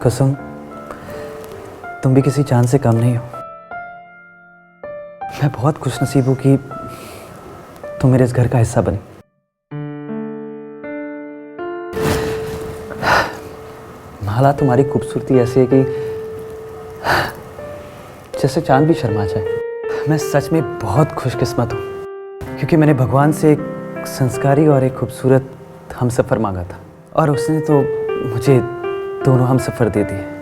कुसुम, तुम भी किसी चांद से कम नहीं हो। मैं बहुत खुशनसीब हूँ कि तुम मेरे इस घर का हिस्सा बनी। माला, तुम्हारी खूबसूरती ऐसी है कि जैसे चांद भी शर्मा जाए। मैं सच में बहुत खुशकिस्मत हूँ क्योंकि मैंने भगवान से एक संस्कारी और एक खूबसूरत हमसफ़र मांगा था और उसने तो मुझे दोनों हमसफ़र दे दिए।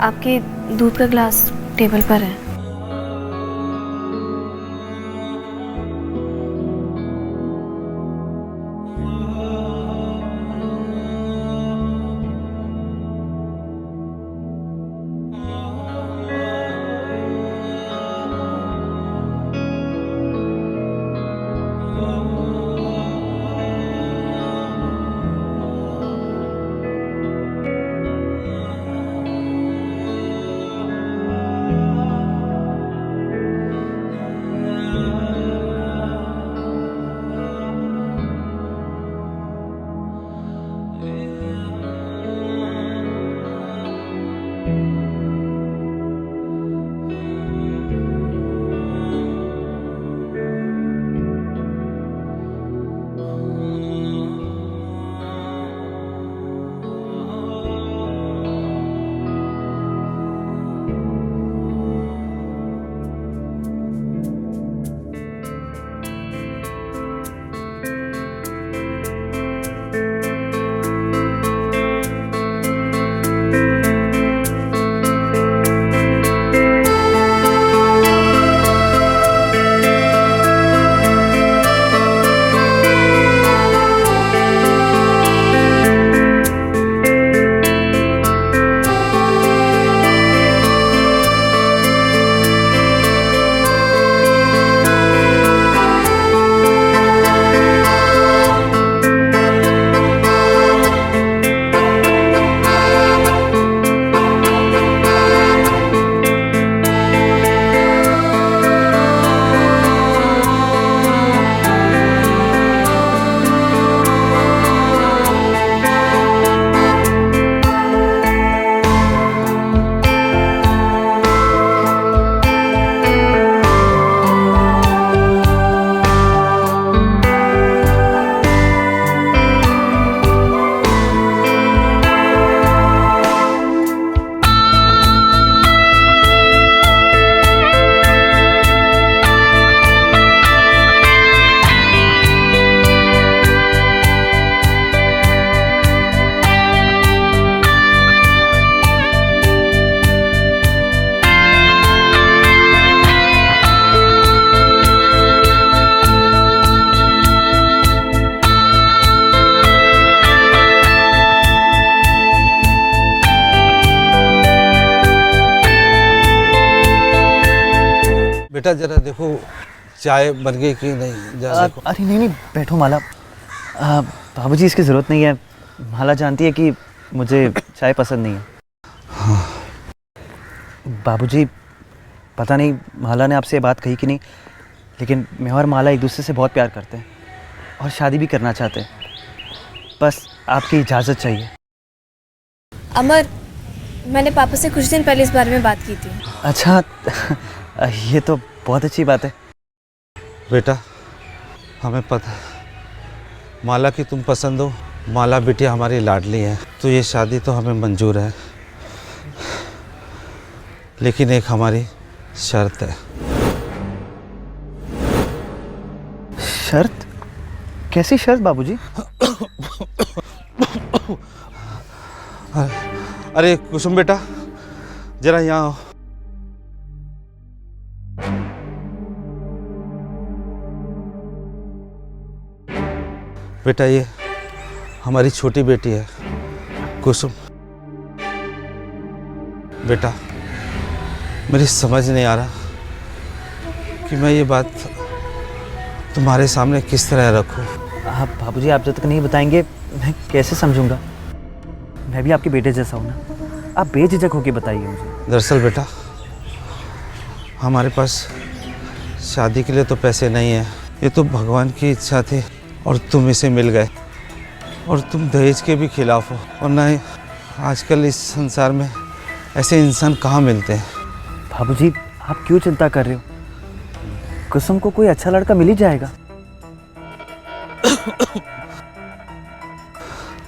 आपके दूध का ग्लास टेबल पर है। बेटा जरा देखो चाय बन गई कि नहीं, जरा देखो। अरे नहीं नहीं, बैठो माला। बाबूजी, इसकी ज़रूरत नहीं है। माला जानती है कि मुझे चाय पसंद नहीं है। बाबूजी, पता नहीं माला ने आपसे ये बात कही कि नहीं, लेकिन मैं और माला एक दूसरे से बहुत प्यार करते हैं और शादी भी करना चाहते हैं। बस आपकी इजाज़त चाहिए। अमर, मैंने पापा से कुछ दिन पहले इस बारे में बात की थी। अच्छा, ये तो बहुत अच्छी बात है। बेटा हमें पता माला की तुम पसंद हो। माला बिटिया हमारी लाडली है, तो ये शादी तो हमें मंजूर है, लेकिन एक हमारी शर्त है। शर्त? कैसी शर्त बाबूजी? अरे कुसुम बेटा, जरा यहाँ आओ। बेटा ये हमारी छोटी बेटी है कुसुम। बेटा मेरी समझ नहीं आ रहा कि मैं ये बात तुम्हारे सामने किस तरह रखूं। हाँ बाबूजी, आप जब तक नहीं बताएंगे मैं कैसे समझूंगा। मैं भी आपके बेटे जैसा हूँ ना, आप बेझिझक होकर बताइए मुझे। दरअसल बेटा, हमारे पास शादी के लिए तो पैसे नहीं है। ये तो भगवान की इच्छा थी और तुम इसे मिल गए। और तुम दहेज के भी खिलाफ हो, और ना ही आजकल इस संसार में ऐसे इंसान कहाँ मिलते हैं। बाबूजी, आप क्यों चिंता कर रहे हो? कुसुम को कोई अच्छा लड़का मिल ही जाएगा।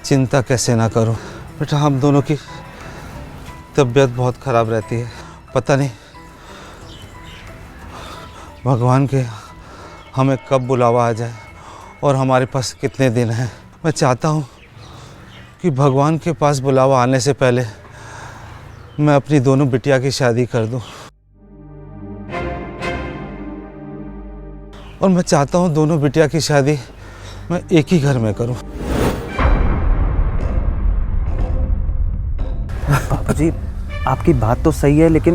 चिंता कैसे ना करो बेटा, हम दोनों की तबीयत बहुत ख़राब रहती है। पता नहीं भगवान के हमें कब बुलावा आ जाए और हमारे पास कितने दिन हैं। मैं चाहता हूँ कि भगवान के पास बुलावा आने से पहले मैं अपनी दोनों बिटिया की शादी कर दूँ। और मैं चाहता हूँ दोनों बिटिया की शादी मैं एक ही घर में करूँ। बाबूजी, आपकी बात तो सही है, लेकिन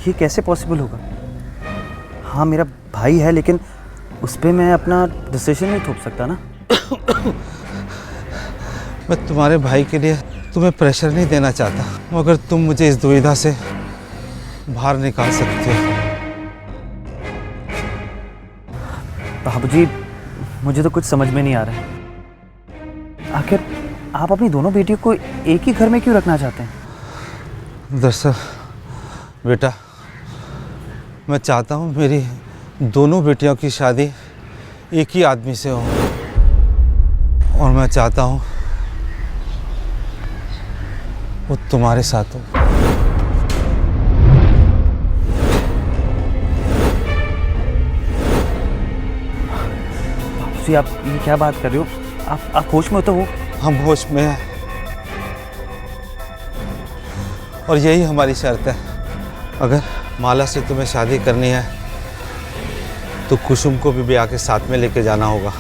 ये कैसे पॉसिबल होगा? हाँ, मेरा भाई है, लेकिन उस पर मैं अपना डिसीजन नहीं थोप सकता ना। मैं तुम्हारे भाई के लिए तुम्हें प्रेशर नहीं देना चाहता, मगर तुम मुझे इस दुविधा से बाहर निकाल सकते हो। बाबूजी, मुझे तो कुछ समझ में नहीं आ रहा है। आखिर आप अपनी दोनों बेटियों को एक ही घर में क्यों रखना चाहते हैं? दरअसल बेटा, मैं चाहता हूँ मेरी दोनों बेटियों की शादी एक ही आदमी से हो, और मैं चाहता हूँ वो तुम्हारे साथ हो। बाबूजी, आप ये क्या बात कर रहे हो? आप होश में हो तो हो? हम होश में हैं, और यही हमारी शर्त है। अगर माला से तुम्हें शादी करनी है तो कुसुम को भी ब्याह के साथ में लेके जाना होगा।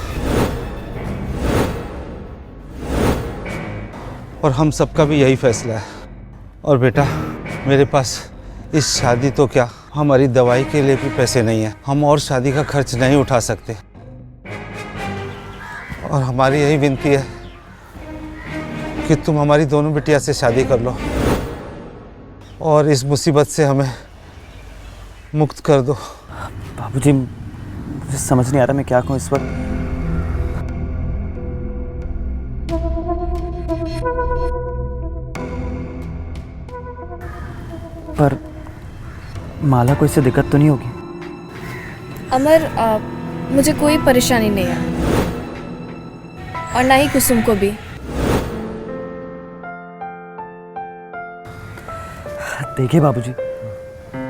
और हम सबका भी यही फैसला है। और बेटा, मेरे पास इस शादी तो क्या, हमारी दवाई के लिए भी पैसे नहीं है। हम और शादी का खर्च नहीं उठा सकते, और हमारी यही विनती है कि तुम हमारी दोनों बिटिया से शादी कर लो और इस मुसीबत से हमें मुक्त कर दो। बाबूजी, मुझे समझ नहीं आ रहा मैं क्या कहूँ इस वक्त। पर माला को इससे दिक्कत तो नहीं होगी? अमर, मुझे कोई परेशानी नहीं है, और ना ही कुसुम को भी। देखिए बाबूजी,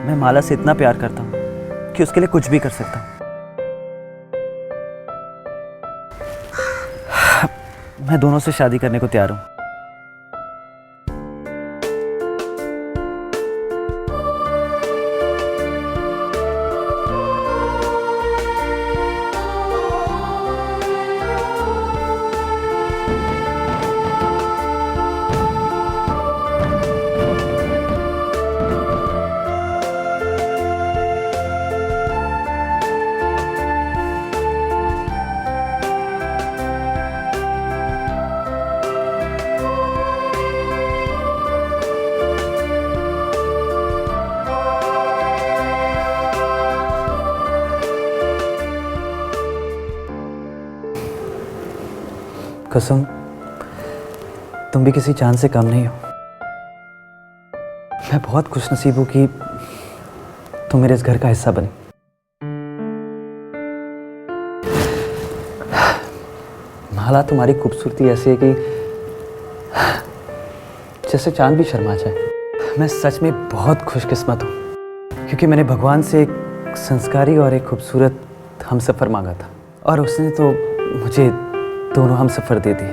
मैं माला से इतना प्यार करता हूँ कि उसके लिए कुछ भी कर सकता हूँ। मैं दोनों से शादी करने को तैयार हूँ। कुसुम, तुम भी किसी चांद से कम नहीं हो। मैं बहुत खुशनसीब हूँ कि तुम मेरे इस घर का हिस्सा बनी। माला, तुम्हारी खूबसूरती ऐसी है कि जैसे चांद भी शर्मा जाए। मैं सच में बहुत खुशकिस्मत हूँ, क्योंकि मैंने भगवान से एक संस्कारी और एक खूबसूरत हमसफ़र मांगा था, और उसने तो मुझे दोनों हमसफ़र दे दिए।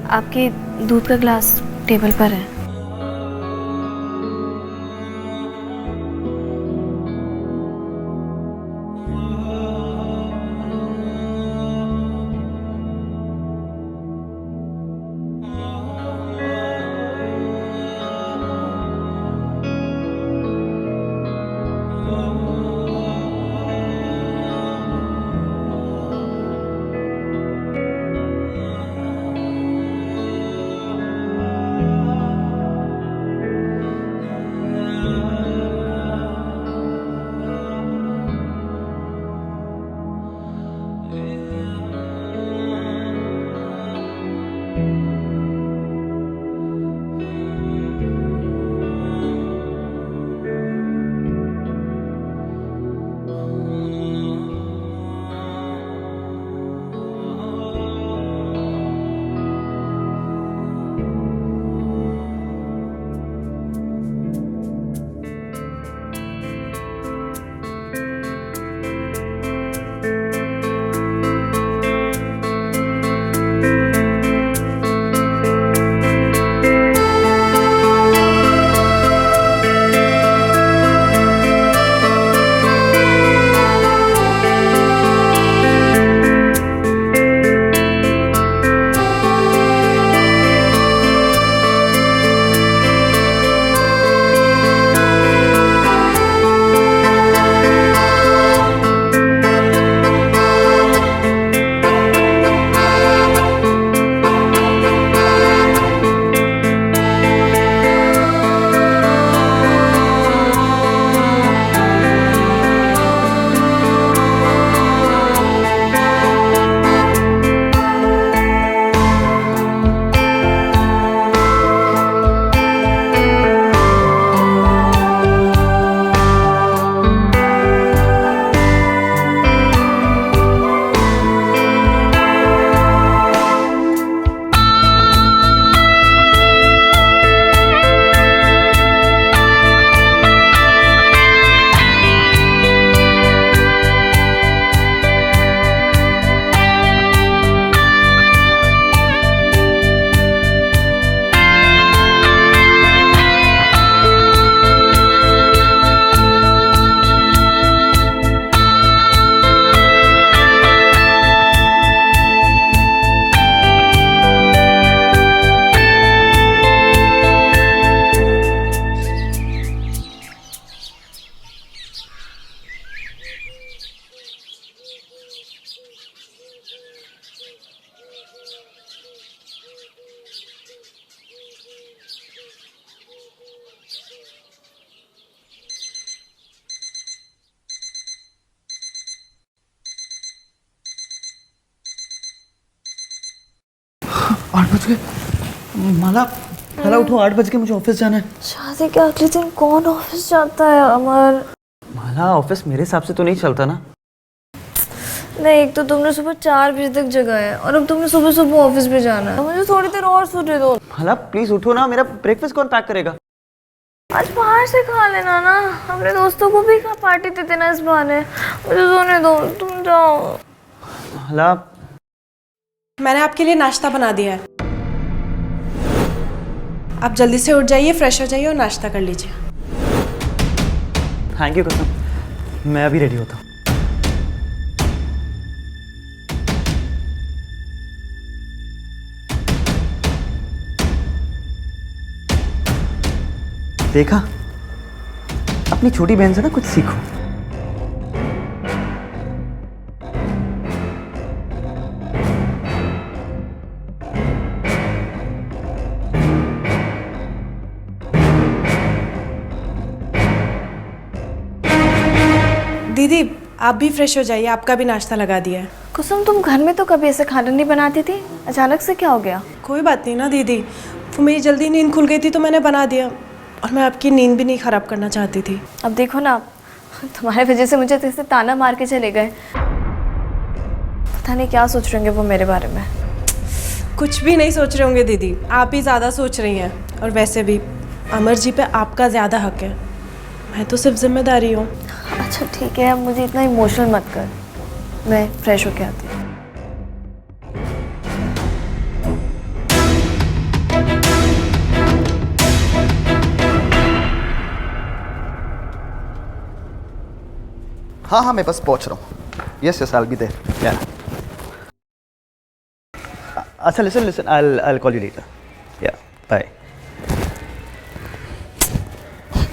आपके दूध का ग्लास टेबल पर है। 8 बज गए। माला माला उठो, 8 बज गए, मुझे ऑफिस जाना है। शादी के अगले दिन कौन ऑफिस जाता है अमर? माला ऑफिस मेरे हिसाब से तो नहीं चलता ना। नहीं, एक तो तुमने सुबह 4 बजे तक जगा है और अब तुमने सुबह सुबह ऑफिस भी जाना है। मुझे थोड़ी देर और सोने दो। माला प्लीज उठो ना, मेरा ब्रेकफास्ट कौन पैक करेगा? आज बाहर से खा लेना ना, अपने दोस्तों को भी पार्टी दे देना इस बहाने। मुझे सोने दो, तुम जाओ। माला मैंने आपके लिए नाश्ता बना दिया है, आप जल्दी से उठ जाइए, फ्रेश हो जाइए और नाश्ता कर लीजिए। थैंक यू कसम, मैं अभी रेडी होता हूँ। देखा, अपनी छोटी बहन से ना कुछ सीखो। दीदी आप भी फ्रेश हो जाइए, आपका भी नाश्ता लगा दिया है। कुसुम, तुम घर में तो कभी ऐसे खाना नहीं बनाती थी, अचानक से क्या हो गया? कोई बात नहीं ना दीदी, वो मेरी जल्दी नींद खुल गई थी तो मैंने बना दिया, और मैं आपकी नींद भी नहीं ख़राब करना चाहती थी। अब देखो ना, तुम्हारे वजह से मुझे जैसे ताना मार के चले गए। पता नहीं क्या सोच रहे होंगे वो मेरे बारे में। कुछ भी नहीं सोच रहे होंगे दीदी, आप ही ज़्यादा सोच रही हैं। और वैसे भी अमर जी पे आपका ज़्यादा हक है, मैं तो सिर्फ जिम्मेदारी हूँ। अच्छा ठीक है, अब मुझे इतना इमोशनल मत कर, मैं फ्रेश होके आती हूँ। हाँ हाँ, मैं बस पहुंच रहा हूँ। Yes yes, I will be there. Yeah अच्छा, listen, I call you later. Yeah bye.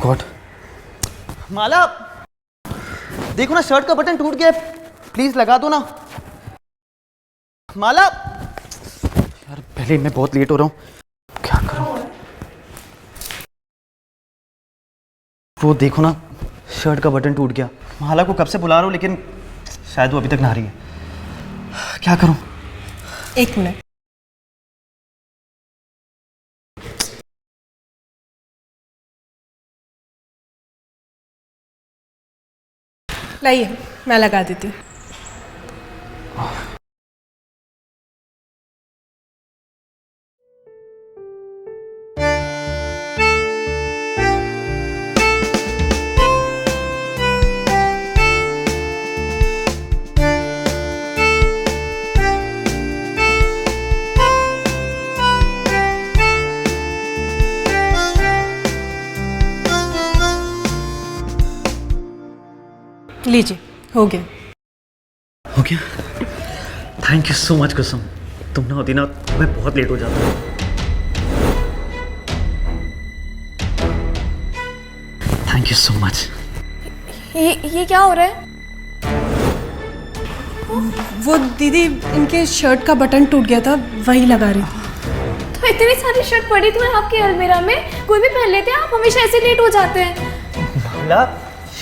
God, Mala देखो ना, शर्ट का बटन टूट गया है, प्लीज लगा दो ना। माला यार, पहले मैं बहुत लेट हो रहा हूँ, क्या करूँ? वो देखो ना, शर्ट का बटन टूट गया। माला को कब से बुला रहा हूँ, लेकिन शायद वो अभी तक नहा रही है। क्या करूँ? एक मिनट, लाइए मैं लगा देती हूँ। लीजिए, हो गया। हो गया? थैंक यू सो मच कुसुम, तुम ना होती ना मैं बहुत लेट हो जाता। Thank you so much. ये क्या हो रहा है? वो दीदी इनके शर्ट का बटन टूट गया था, वही लगा रही थी। तो इतनी सारी शर्ट पड़ी थी आपकी अलमीरा में, कोई भी पहन लेते हैं, आप हमेशा ऐसे लेट हो जाते हैं। माला,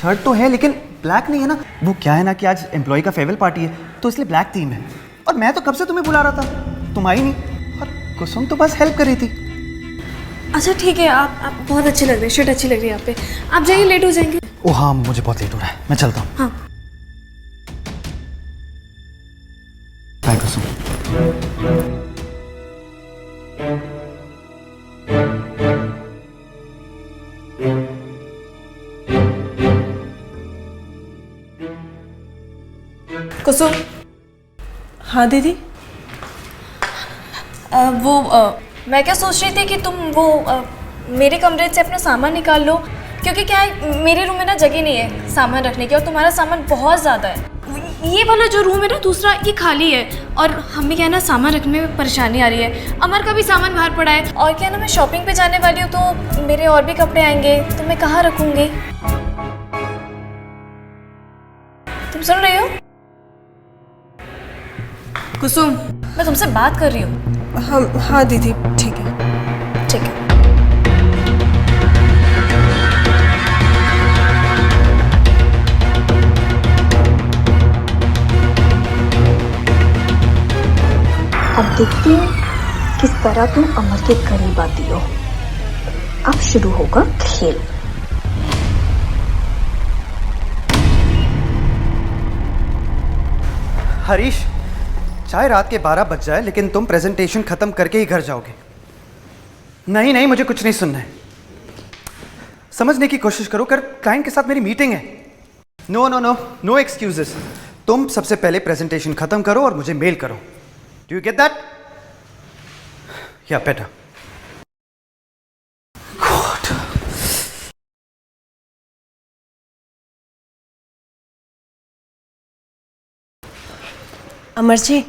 शर्ट तो है लेकिन ब्लैक नहीं है ना। वो क्या है ना कि आज एम्प्लॉय का फेयरवेल पार्टी है, तो इसलिए ब्लैक थीम है। और मैं तो कब से तुम्हें बुला रहा था, तुम आई नहीं, और कुसुम तो बस हेल्प कर रही थी। अच्छा ठीक है, आप बहुत अच्छे लग रहे हैं, शर्ट अच्छी लग रही है आप पे। आप जाइए, लेट हो जाएंगे। ओ हाँ, मुझे बहुत लेट हो रहा है, मैं चलता हूँ। हाँ। बाय कुसुम। कुसुम। हाँ दीदी। मैं क्या सोच रही थी कि तुम मेरे कमरे से अपना सामान निकाल लो, क्योंकि क्या है, मेरे रूम में ना जगह नहीं है सामान रखने की, और तुम्हारा सामान बहुत ज़्यादा है। ये वाला जो रूम है ना दूसरा, ये खाली है, और हमें क्या है ना सामान रखने में परेशानी आ रही है। अमर का भी सामान बाहर पड़ा है, और क्या ना मैं शॉपिंग पे जाने वाली हूँ, तो मेरे और भी कपड़े आएंगे, तो मैं कहाँ रखूँगी? तुम सुन रही हो कुसुम? मैं तुमसे बात कर रही हूँ। हाँ दीदी, ठीक है। ठीक है। अब देखती हूँ किस तरह तुम अमर के करीब आती हो। अब शुरू होगा खेल। हरीश, चाहे रात के 12 बज जाए लेकिन तुम प्रेजेंटेशन खत्म करके ही घर जाओगे। नहीं नहीं, मुझे कुछ नहीं सुनना है। समझने की कोशिश करो, कर क्लाइंट के साथ मेरी मीटिंग है। No no no, no excuses. तुम सबसे पहले प्रेजेंटेशन खत्म करो और मुझे मेल करो। Do you get that? या बेटर। अमर जी,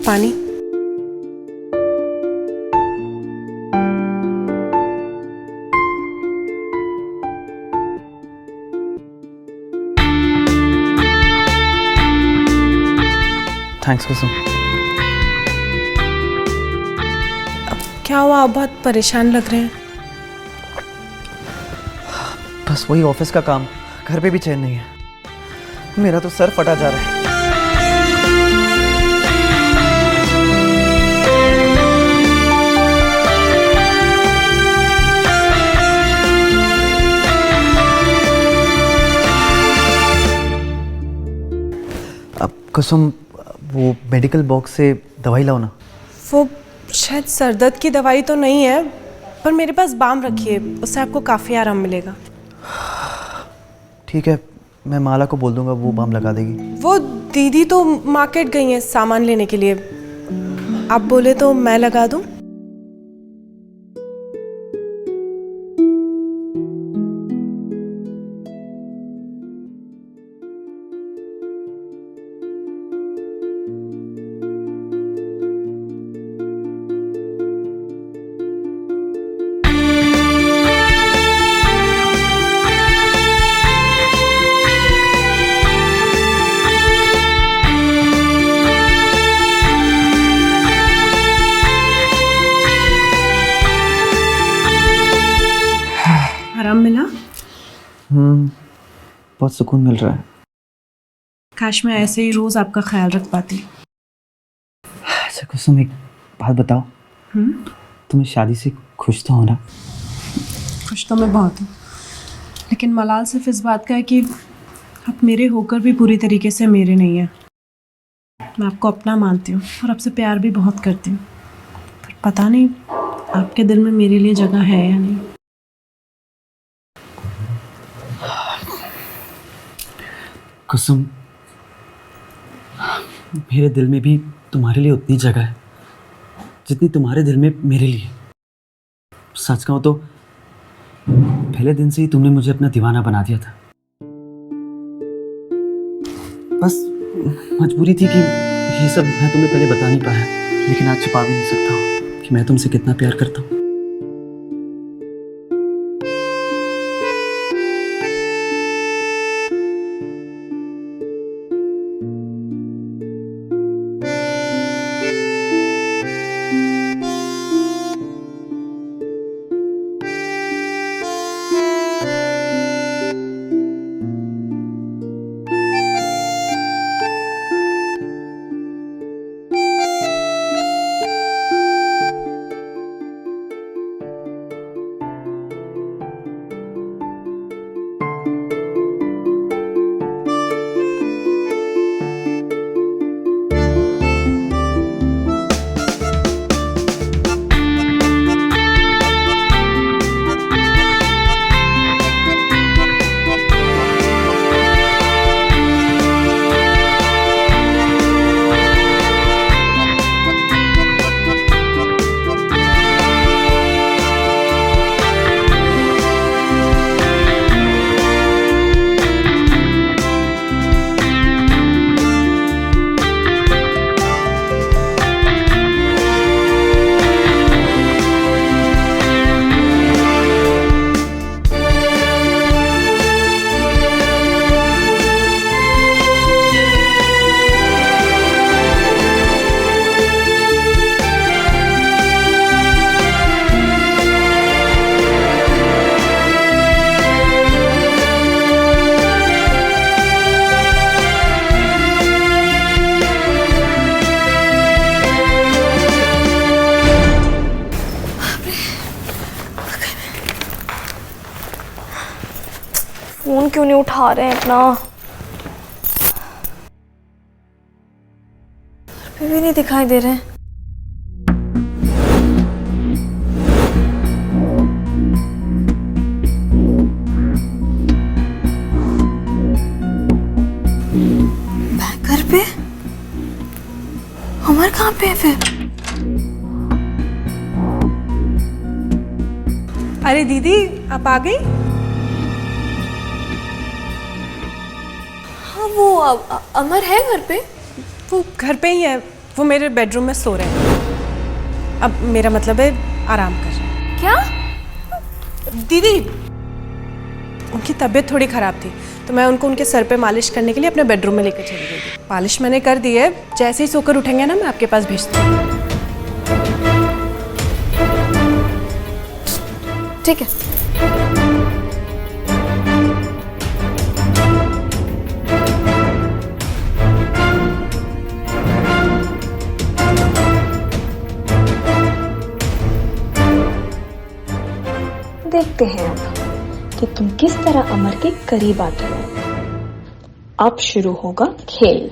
पानी। थैंक्स कुसुम। क्या हुआ, आप बहुत परेशान लग रहे हैं। बस वही ऑफिस का काम, घर पे भी चैन नहीं है। मेरा तो सर फटा जा रहा है। अब कुसुम, वो मेडिकल बॉक्स से दवाई लाओ ना। वो शायद सर दर्द की दवाई तो नहीं है, पर मेरे पास बाम रखी है, उससे आपको काफ़ी आराम मिलेगा। ठीक है, मैं माला को बोल दूंगा, वो बाम लगा देगी। वो दीदी तो मार्केट गई हैं सामान लेने के लिए, आप बोले तो मैं लगा दूं। आराम मिला? बहुत सुकून मिल रहा है। काश मैं ऐसे ही रोज आपका ख्याल रख पाती। अच्छा कुसुम, एक बात बताओ। तुम इस शादी से खुश तो हो ना? खुश तो मैं बहुत हूँ, लेकिन मलाल सिर्फ इस बात का है कि आप मेरे होकर भी पूरी तरीके से मेरे नहीं हैं। मैं आपको अपना मानती हूँ और आपसे प्यार भी बहुत करती हूँ, पर पता नहीं आपके दिल में मेरे लिए जगह है या नहीं। कुसुम, मेरे दिल में भी तुम्हारे लिए उतनी जगह है जितनी तुम्हारे दिल में मेरे लिए। सच कहूं तो पहले दिन से ही तुमने मुझे अपना दीवाना बना दिया था। बस मजबूरी थी कि ये सब मैं तुम्हें पहले बता नहीं पाया, लेकिन आज छुपा भी नहीं सकता हूँ कि मैं तुमसे कितना प्यार करता हूँ। खा रहे हैं अपना, फिर भी नहीं दिखाई दे रहे हैं। घर पे? अमर कहाँ पे है फिर? अरे दीदी, आप आ गई? हाँ, वो अमर है घर पे? वो घर पे ही है, वो मेरे बेडरूम में सो रहे हैं। अब मेरा मतलब है आराम कर रहे हैं। क्या? दीदी, उनकी तबीयत थोड़ी ख़राब थी तो मैं उनको उनके सर पे मालिश करने के लिए अपने बेडरूम में लेकर चली गई थी। मालिश मैंने कर दी है, जैसे ही सोकर उठेंगे ना मैं आपके पास भेजती हूँ। ठीक है। देखते हैं अब कि तुम किस तरह अमर के करीब आते हो। अब शुरू होगा खेल।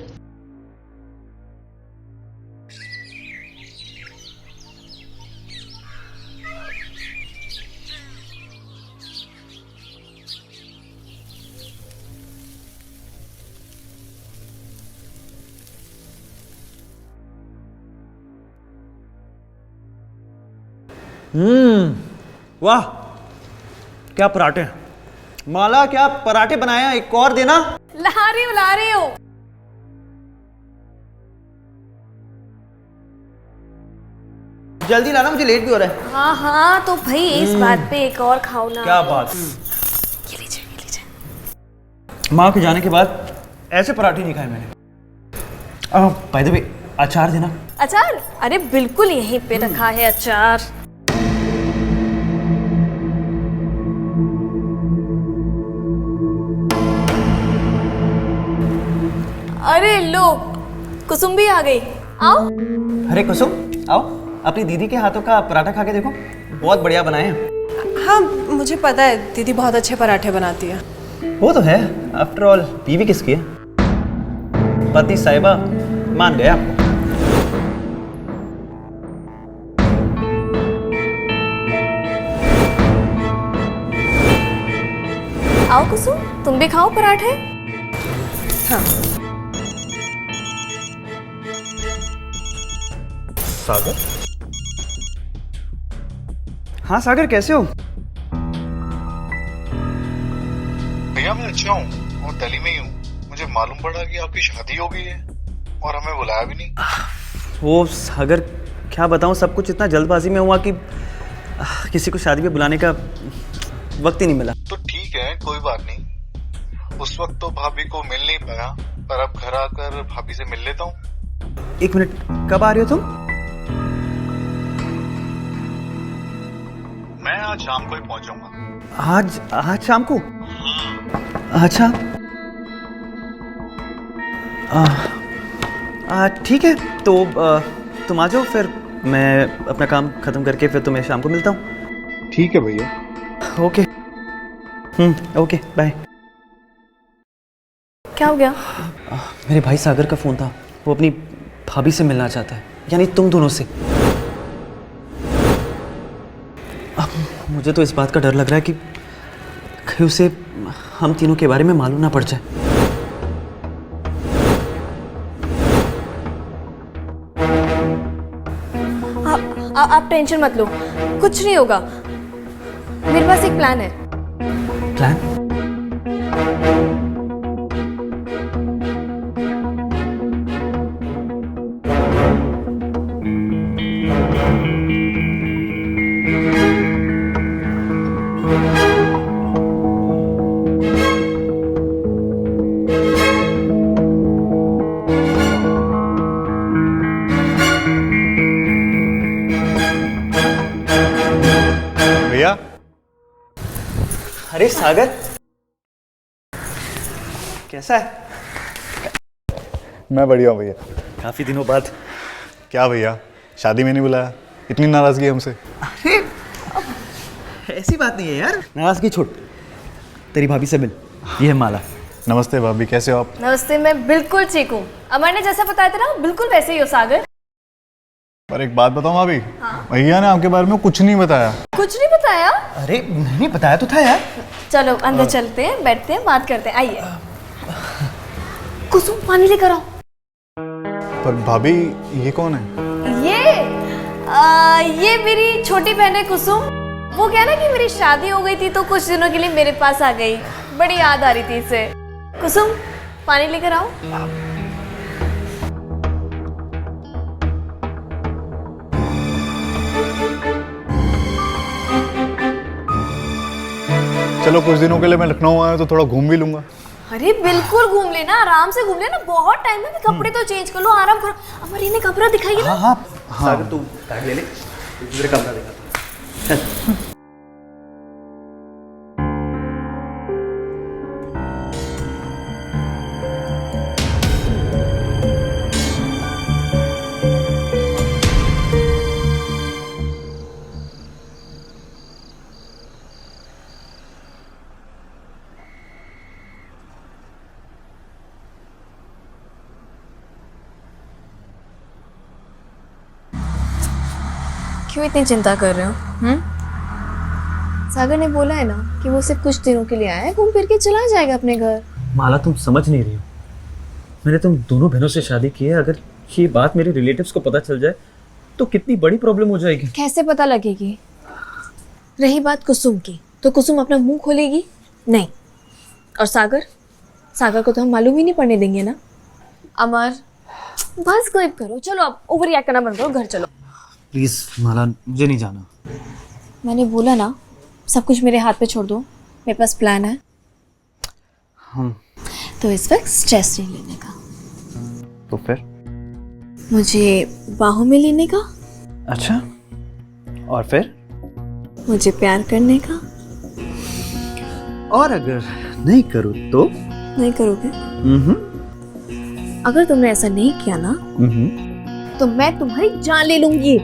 वाह, क्या पराठे हैं। माला, क्या पराठे बनाए हैं, एक और देना। ला रही हो। जल्दी लाना, मुझे लेट भी हो रहा है। हाँ हाँ, तो भाई इस बात पे एक और खाओ ना। क्या बात। ये लीजिए, ये लीजिए। माँ के जाने के बाद ऐसे पराठे नहीं खाए मैंने। बाय द वे, अचार देना। अचार? अरे बिल्कुल यहीं पे रखा है अचार। अरे लो, कुसुम भी आ गई। आओ। अरे कुसुम, आओ, अपनी दीदी के हाथों का पराठा खा के देखो, बहुत बढ़िया बनाए हैं। हाँ, मुझे पता है दीदी बहुत अच्छे पराठे बनाती है। वो तो है, आफ्टर ऑल बीवी किसकी है? पति साहिबा मान गया आपको। आओ कुसुम, तुम भी खाओ पराठे। हाँ। सागर? हाँ सागर, कैसे हो? भैया मैं अच्छा हूँ और दिल्ली में ही हूँ। मुझे मालूम पड़ा कि आपकी शादी हो गई है और हमें बुलाया भी नहीं। वो सागर, क्या बताऊँ, सब कुछ इतना जल्दबाजी में हुआ कि किसी को शादी में बुलाने का वक्त ही नहीं मिला। तो ठीक है, कोई बात नहीं। उस वक्त तो भाभी को मिल नहीं पाया, पर अब घर आकर भाभी से मिल लेता हूँ। एक मिनट, कब आ रही हो तुम? मैं आज शाम को ही पहुंचूंगा। आज शाम को? अच्छा, ठीक है, तो तुम आ जाओ, फिर मैं अपना काम खत्म करके फिर तुम्हें शाम को मिलता हूँ। ठीक है भैया। ओके। Okay, bye. क्या हो गया? मेरे भाई सागर का फ़ोन था, वो अपनी भाभी से मिलना चाहता है, यानी तुम दोनों से। अब मुझे तो इस बात का डर लग रहा है कि कहीं उसे हम तीनों के बारे में मालूम ना पड़ जाए। आप टेंशन मत लो, कुछ नहीं होगा। मेरे पास एक प्लान है। प्लान? भैया। अरे सागर, कैसा है? मैं बढ़िया हूँ भैया। काफी दिनों बाद। क्या भैया, शादी में नहीं बुलाया? इतनी नाराजगी हमसे? अरे ऐसी बात नहीं है यार, नाराजगी छोड़, तेरी भाभी से मिल, ये है माला। नमस्ते भाभी, कैसे हो आप? नमस्ते, मैं बिल्कुल ठीक हूँ। अमर ने जैसा बताया था ना, बिल्कुल वैसे ही हो सागर। पर एक बात बताऊं भाभी, भैया ने आपके बारे में कुछ नहीं बताया। कुछ नहीं बताया? अरे नहीं बताया तो था यार। चलो अंदर चलते हैं, बैठते हैं, बात करते हैं, आइए। कुसुम पानी लेकर आओ। पर भाभी ये कौन है? ये मेरी छोटी बहन है कुसुम। वो क्या ना कि मेरी शादी हो गई थी तो कुछ दिनों के लिए मेरे पास आ गई। बड़ी याद आ रही थी इसे। कुसुम पानी लेकर आओ। चलो कुछ दिनों के लिए मैं लखनऊ आया तो थोड़ा घूम भी लूंगा। अरे बिल्कुल घूम लेना, आराम से घूम लेना, बहुत टाइम है। कपड़े तो चेंज कर लो, आराम करो। अमर इन्हें कपड़ा दिखाइए ना। हाँ सागर तू कार्ड ले ले, मेरे कमरा दिखा। क्यों इतनी चिंता कर रहे हो? सागर ने बोला है ना कि वो सिर्फ कुछ दिनों के लिए आया है, घूम फिर के चला जाएगा अपने घर। माला तुम समझ नहीं रही हो। मैंने तुम दोनों बहनों से शादी की है। अगर ये बात मेरे रिलेटिव्स को पता चल जाए तो कितनी बड़ी प्रॉब्लम हो जाएगी। कैसे पता लगेगी? रही बात कुसुम की, तो कुसुम अपना मुंह खोलेगी नहीं। और सागर को तो हम मालूम ही नहीं पड़ने देंगे ना। अमर बस गायब करो, चलो अब ओवर रिएक्ट करना बंद करो, घर चलो। प्लीज माला, मुझे नहीं जाना। मैंने बोला ना, सब कुछ मेरे हाथ पे छोड़ दो, मेरे पास प्लान है। तो इस वक्त स्ट्रेस नहीं लेने का। तो फिर? मुझे बाहों में लेने का। अच्छा, और फिर? मुझे प्यार करने का। और अगर नहीं करूँ तो? नहीं करोगे? अगर तुमने ऐसा नहीं किया ना तो मैं तुम्हारी जान ले लूंगी।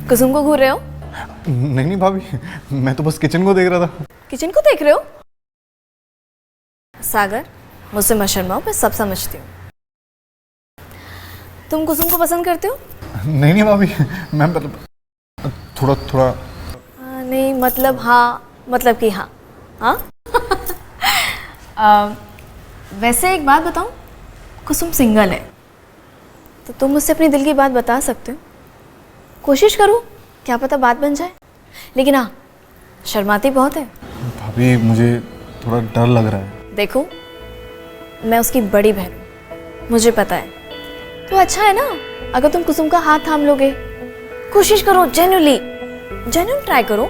कुसुम को घूर रहे हो? नहीं भाभी, मैं तो बस किचन को देख रहा था। किचन को देख रहे हो? सागर मुझसे मत शर्माओ, मैं सब समझती हूँ। तुम कुसुम को पसंद करते हो? नहीं भाभी, मैं मतलब थोड़ा नहीं मतलब हाँ, मतलब कि हाँ। हाँ वैसे एक बात बताऊँ, कुसुम सिंगल है तो तुम मुझसे अपने दिल की बात बता सकते हो। कोशिश करो, क्या पता बात बन जाए। लेकिन हाँ, शर्माती बहुत है। भाभी मुझे थोड़ा डर लग रहा है। देखो, मैं उसकी बड़ी बहन हूँ, मुझे पता है। तो अच्छा है ना अगर तुम कुसुम का हाथ थाम लोगे, कोशिश करो, जेन्युइनली जेन्युइन ट्राई करो,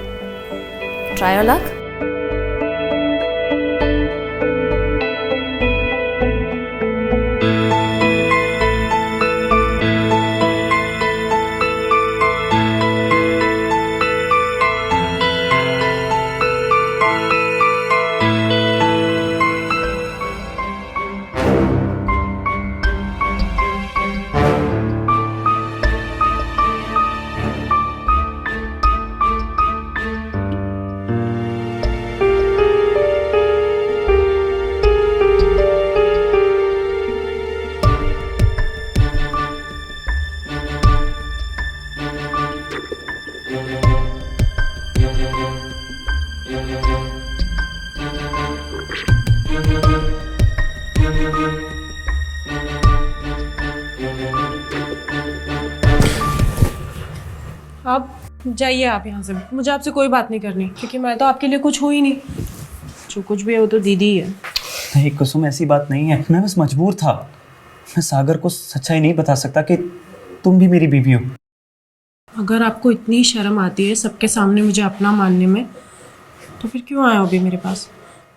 ट्राई योर लक। अब जाइए आप यहाँ से, मुझे आपसे कोई बात नहीं करनी, क्योंकि मैं तो आपके लिए कुछ हूँ ही नहीं। जो कुछ भी है वो तो दीदी ही है। नहीं कुसुम, ऐसी बात नहीं है। मैं बस मजबूर था। मैं सागर को सच्चाई नहीं बता सकता कि तुम भी मेरी बीवी हो। अगर आपको इतनी शर्म आती है सबके सामने मुझे अपना मानने में, तो फिर क्यों आए हो अभी मेरे पास?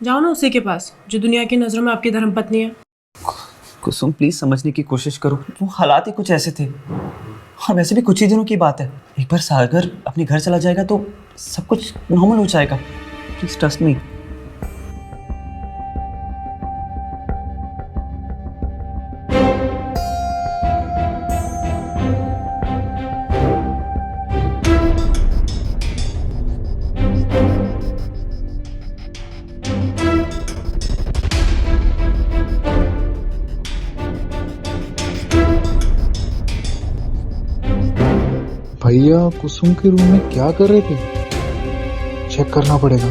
जाओ ना उसी के पास जो दुनिया की नज़रों में आपकी धर्मपत्नी है। कुसुम प्लीज समझने की कोशिश करो। वो हालात ही कुछ ऐसे थे, और वैसे भी कुछ ही दिनों की बात है। एक बार सागर अपने घर चला जाएगा तो सब कुछ नॉर्मल हो जाएगा। Please trust me. भैया कुसुम के रूम में क्या कर रहे थे? चेक करना पड़ेगा।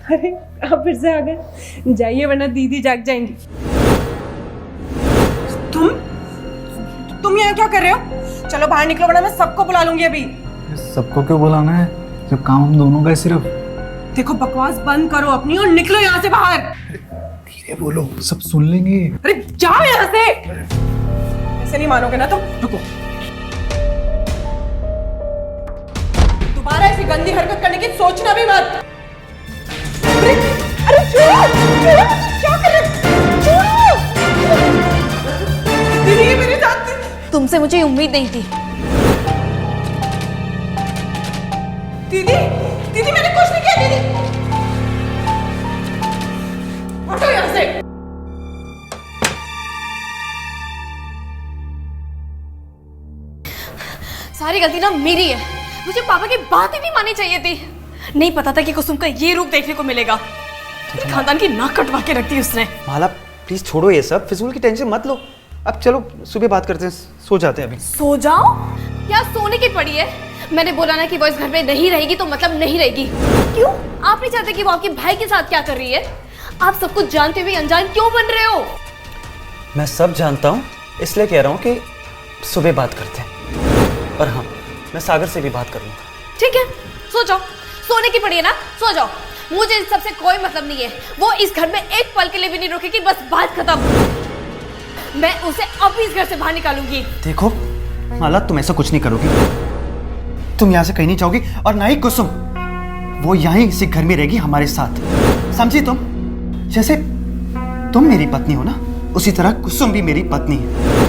अरे आप फिर से आ गए, जाइए वरना दीदी जाग जाएंगी। तुम यहाँ क्या कर रहे हो? चलो बाहर निकलो वरना मैं सबको बुला लूंगी अभी। सबको क्यों बुलाना है जब काम हम दोनों का है सिर्फ? देखो बकवास बंद करो अपनी और निकलो यहाँ से बाहर। धीरे बोलो, सब सुन लेंगे। अरे जाओ यहाँ से। ऐसे नहीं मानोगे ना तुम। रुको, दोबारा ऐसी गंदी हरकत करने की सोचना भी मत। अरे छोड़ो, छोड़ो, क्या कर रहे हो? दीदी ये मेरे साथ थी। तुमसे मुझे उम्मीद नहीं थी। दीदी, दीदी मैंने कुछ नहीं किया। दीदी हटो यहाँ से। सारी गलती ना मेरी है। मुझे पापा की बात ही नहीं माननी चाहिए थी। नहीं पता था कि कुसुम का ये रूप देखने को मिलेगा। खानदान की नाक कटवा के रख दी उसने। माला प्लीज छोड़ो ये सब, फिजूल की टेंशन मत लो। अब चलो सुबह बात करते हैं, सो जाते हैं अभी। सो जाओ? क्या सोने की पड़ी है? मैंने बोला ना कि वो इस घर में नहीं रहेगी तो मतलब नहीं रहेगी। क्यों? आप नहीं चाहते कि वो आपके भाई के साथ क्या कर रही है? आप सब कुछ जानते हुए अनजान क्यों बन रहे हो? मैं सब जानता हूँ, इसलिए कह रहा हूँ कि सुबह बात करते हैं। और हाँ, मैं सागर से भी बात कर लूँगा। ठीक है, सो जाओ। सोने की पड़ी है ना, सो जाओ। मुझे इस सबसे कोई मतलब नहीं है। वो इस घर में एक पल के लिए भी नहीं रुकेगी, बस बात खत्म। मैं उसे अभी इस घर से बाहर निकालूंगी। देखो माला, तुम ऐसा कुछ नहीं करोगी। तुम यहाँ से कहीं नहीं जाओगी, और ना ही कुसुम। वो यहीं इसी घर में रहेगी हमारे साथ, समझी तुम? जैसे तुम मेरी पत्नी हो ना, उसी तरह कुसुम भी मेरी पत्नी है।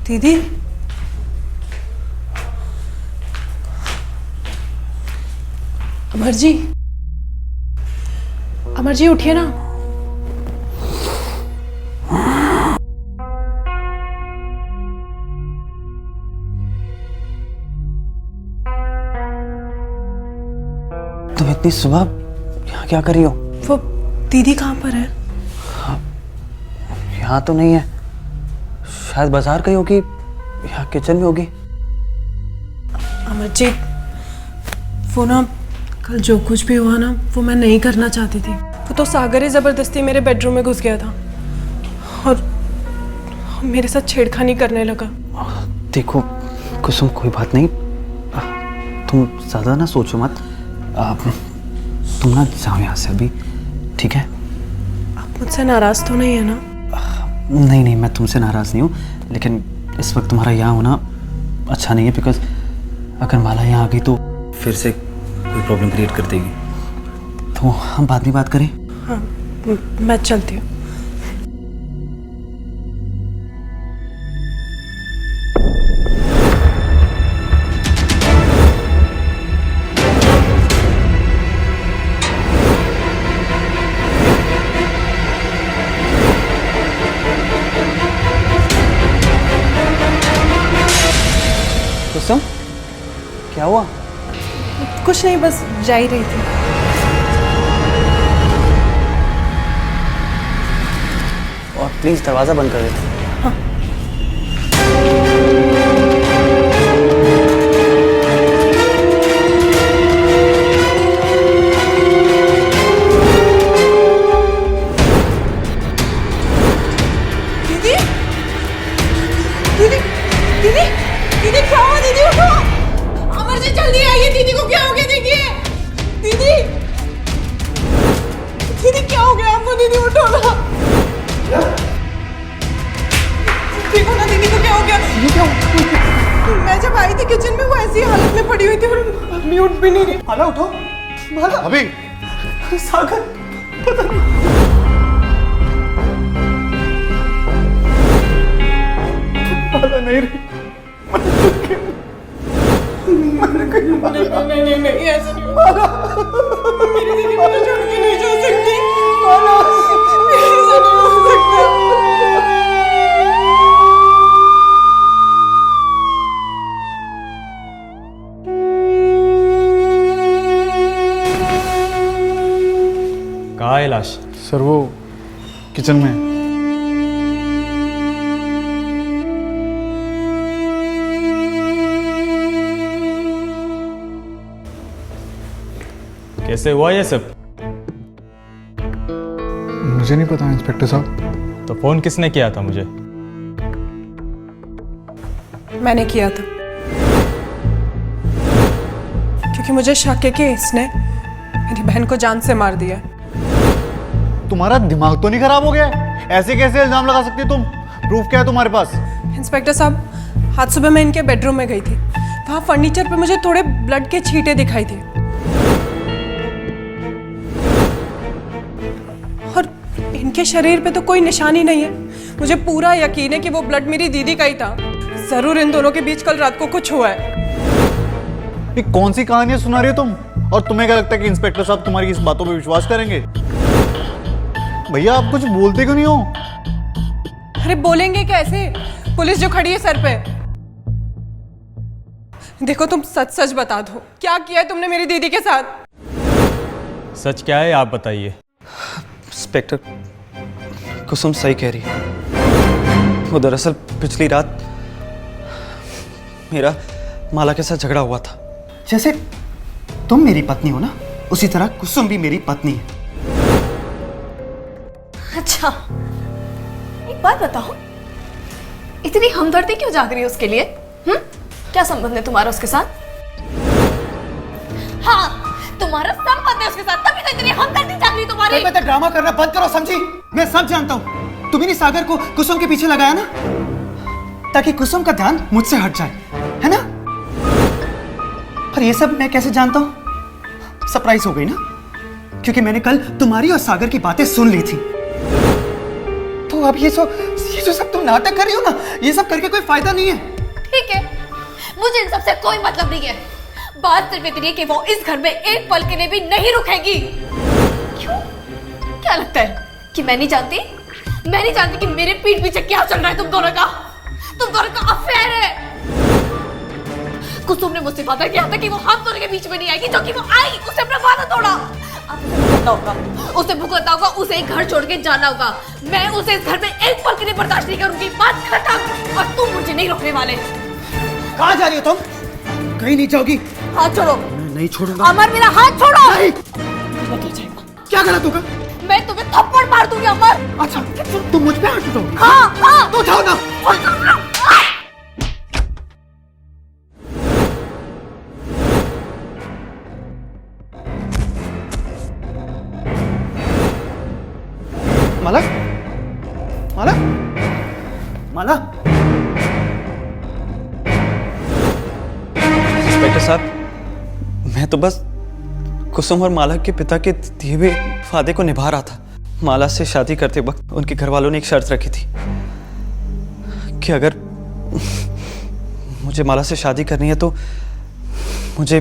दीदी, अमर जी, अमर जी उठिए ना। तुम इतनी सुबह यहाँ क्या कर रही हो? वो दीदी कहाँ पर है? यहाँ तो नहीं है, शायद बाजार गई होगी, यहाँ किचन में होगी। अमर जी, वो ना कल जो कुछ भी हुआ ना वो मैं नहीं करना चाहती थी। वो तो सागर ही ज़बरदस्ती मेरे बेडरूम में घुस गया था और मेरे साथ छेड़खानी करने लगा। देखो कुसुम, कोई बात नहीं, तुम ज़्यादा ना सोचो मत। तुम ना जाओ यहाँ से अभी, ठीक है? आप मुझसे नाराज़ तो नहीं है ना? नहीं नहीं, मैं तुमसे नाराज़ नहीं हूँ, लेकिन इस वक्त तुम्हारा यहाँ होना अच्छा नहीं है, बिकॉज अगर माला यहाँ आ गई तो फिर से कोई प्रॉब्लम क्रिएट कर देगी। तो हम बाद में बात करें? हाँ, मैं चलती हूँ। कुसुम, क्या हुआ? कुछ नहीं, बस जा ही रही थी। और प्लीज दरवाजा बंद कर देना। दीदी, दीदी, दीदी, दीदी क्या हुआ? दीदी उठो, अमर जी जल्दी आइए, दीदी को क्या हो गया? देखिए दीदी, दीदी क्या हो गया आपको? दीदी उठो ना, देखो ना दीदी को क्या हो गया? मैं जब आई थी किचन में, वो ऐसी हालत में पड़ी हुई थी और अभी उठ भी नहीं रही। माला उठो, माला। अभी सागर, पता नहीं। माला नहीं रही। नहीं ऐसा नहीं होगा। मेरी दीदी मुझे छोड़ के नहीं जा सकती। माला, ऐसा नहीं हो सकता। कहाँ है लाश? सर वो किचन में। कैसे हुआ ये सब? मुझे नहीं पता इंस्पेक्टर साहब। तो फोन किसने किया था मुझे? मैंने किया था, क्योंकि मुझे शक है कि इसने मेरी बहन को जान से मार दिया। तुम्हारा दिमाग तो नहीं खराब हो गया? ऐसे कैसे इल्जाम लगा सकती तुम? प्रूफ क्या है तुम्हारे पास? इंस्पेक्टर साहब, आज सुबह मैं इनके बेडरूम में गई थी, वहाँ फर्नीचर पे मुझे थोड़े ब्लड के छींटे दिखाई थे और इनके शरीर पे तो कोई निशानी नहीं है। मुझे पूरा यकीन है कि वो ब्लड मेरी दीदी का ही था। जरूर इन दोनों के बीच कल रात को कुछ हुआ है। ये कौन सी कहानियां सुना रही हो तुम? और तुम्हें क्या लगता है कि इंस्पेक्टर साहब तुम्हारी इस बातों पे विश्वास करेंगे? भैया आप कुछ बोलते क्यों नहीं हो? अरे बोलेंगे कैसे? पुलिस जो खड़ी है सर पे। देखो तुम सच सच बता दो, क्या किया है तुमने मेरी दीदी के साथ? सच क्या है आप बताइए। इंस्पेक्टर, कुसुम सही कह रही है। वो दरअसल पिछली रात मेरा माला के साथ झगड़ा हुआ था। जैसे तुम मेरी पत्नी हो ना, उसी तरह कुसुम भी मेरी पत्नी है। अच्छा, एक बात बताओ, इतनी हमदर्दी क्यों जाग रही है उसके लिए? क्या संबंध है तुम्हारा उसके साथ? हाँ, तुम्हारा संबंध है उसके साथ, तभी तो इतनी हमदर्दी जाग रही है तुम्हारी। तो ड्रामा करना बंद करो, समझी? मैं सब जानता हूँ। तुम्ही ने सागर को कुसुम के पीछे लगाया ना, ताकि कुसुम का ध्यान मुझसे हट जाए, है ना? और ये सब मैं कैसे जानता हूँ? सरप्राइज हो गई ना, क्योंकि मैंने कल तुम्हारी और सागर की बातें सुन ली थी। तो अब ये जो सब तुम नाटक कर रही हो ना, ये सब करके कोई फायदा नहीं है। ठीक है, मुझे इन सबसे कोई मतलब नहीं है। बात सिर्फ इतनी है कि वो इस घर में एक पल के लिए भी नहीं रुकेगी। क्यों? क्या लगता है कि मैं नहीं जानती? मैं नहीं जानती कि मेरे पीठ पीछे क्या चल रहा है तुम दोनों का? तुम दोनों का अफेयर है। कुसुम ने मुझसे वादा किया था कि वो हम दोनों के बीच में नहीं आएगी, जो कि वो आई। उसने अपना वादा तोड़ा। अब उसे भुगतना होगा, उसे घर छोड़ के जाना होगा। मैं उसे इस घर में एक पल के लिए बर्दाश्त नहीं करूंगी। बात खत्म। और तुम मुझे नहीं रोकने वाले। कहाँ जा रही हो तुम? कहीं नहीं जाओगी। हाथ छोड़ो। मैं नहीं छोड़ूंगा। अमर, मेरा हाथ छोड़ो। नहीं। क्या गलत होगा? मैं तुम्हें थप्पड़ मार दूंगी अमर। अच्छा तुम मुझ पे हाथ उठाओ। हाँ हाँ तो जाओ ना। माला माला माला इंस्पेक्टर साहब, मैं तो बस कुसुम और माला के पिता के दिए हुए वादे को निभा रहा था। माला से शादी करते वक्त उनके घर वालों ने एक शर्त रखी थी कि अगर मुझे माला से शादी करनी है तो मुझे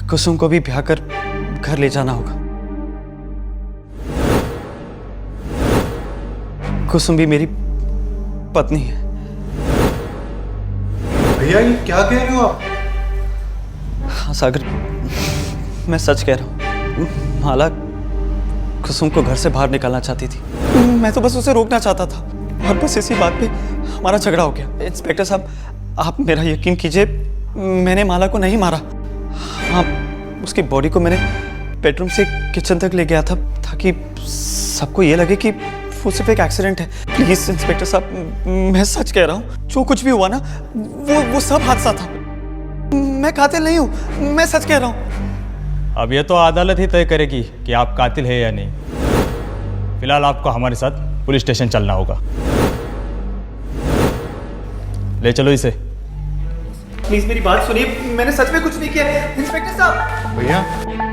कुसुम को भी ब्याह कर घर ले जाना होगा। कुसुम भी मेरी पत्नी है। भैया ये क्या कह रहे हो आप? हाँ सागर, मैं सच कह रहा हूँ। माला कुसुम को घर से बाहर निकालना चाहती थी। मैं तो बस उसे रोकना चाहता था और बस इसी बात पे हमारा झगड़ा हो गया। इंस्पेक्टर साहब, आप मेरा यकीन कीजिए, मैंने माला को नहीं मारा। हाँ, उसकी बॉडी को मैंने बेडरूम से किचन तक ले गया था ताकि सबको ये लगे कि वो सिर्फ एक एक्सीडेंट है। प्लीज इंस्पेक्टर साहब, मैं सच कह रहा हूँ, जो कुछ भी हुआ ना वो सब हादसा था। मैं कातिल नहीं हूँ, मैं सच कह रहा हूँ। अब ये तो अदालत ही तय करेगी कि आप कातिल है या नहीं। फिलहाल आपको हमारे साथ पुलिस स्टेशन चलना होगा। ले चलो इसे। प्लीज मेरी बात सुनिए, मैंने सच में कुछ नहीं किया। इंस्पेक्टर साहब। भैया